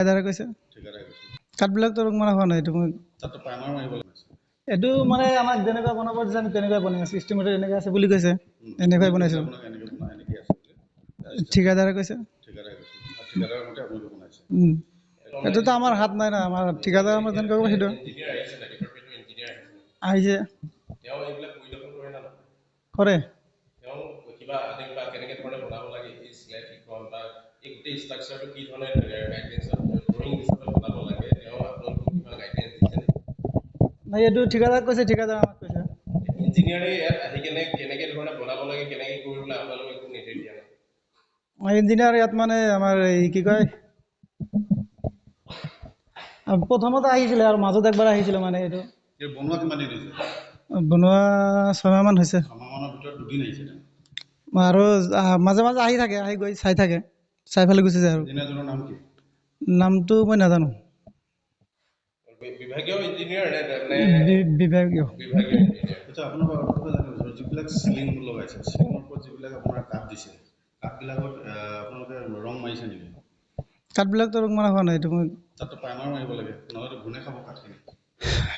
ঠিকাদাৰে কৈছে কাঠবিলাক তোৰ মানে হোৱা নাই এইটো মই এইটো মানে আমাক যেনেকুৱা বনাব দিছে আমি তেনেকুৱাই বনাই আছোঁ ষ্টিমেটত এনেকৈ আছে বুলি কৈছে এনেকুৱাই বনাইছোঁ ঠিকাদাৰে কৈছে এইটোতো আমাৰ হাত নাই না আমাৰ ঠিকাদাৰ আমাৰ যেনেকুৱা কৰিব সেইটো আহিছে কৰে নাই এইটো ঠিকাদাৰক কৈছে ঠিকাদাৰ আমাক কৈছে ইঞ্জিনিয়াৰ ইয়াত মানে আমাৰ এই কি কয় প্ৰথমতে আহিছিলে আৰু মাজত একবাৰ আহিছিলে মানে এইটো বনোৱা 6 মাহমান হৈছে আৰু মাজে মাজে আহি থাকে আহি গৈ চাই থাকে চাই পেলাই গুচি যায় আৰু নামটো মই নাজানো বিভাগীয় কাঠবিলাক তোৰ মানে হোৱা নাই এইটো মই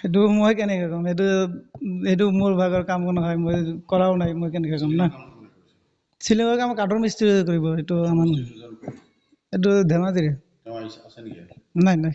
এইটো মই কেনেকৈ ক'ম এইটো মোৰ ভাগৰ কাম নহয় মই কৰাও নাই মই কেনেকৈ ক'ম না চিলিঙৰ কাম কাঠৰ মিস্ত্ৰী কৰিব এইটো আমাৰ এইটো ধেমাজিৰে নাই নাই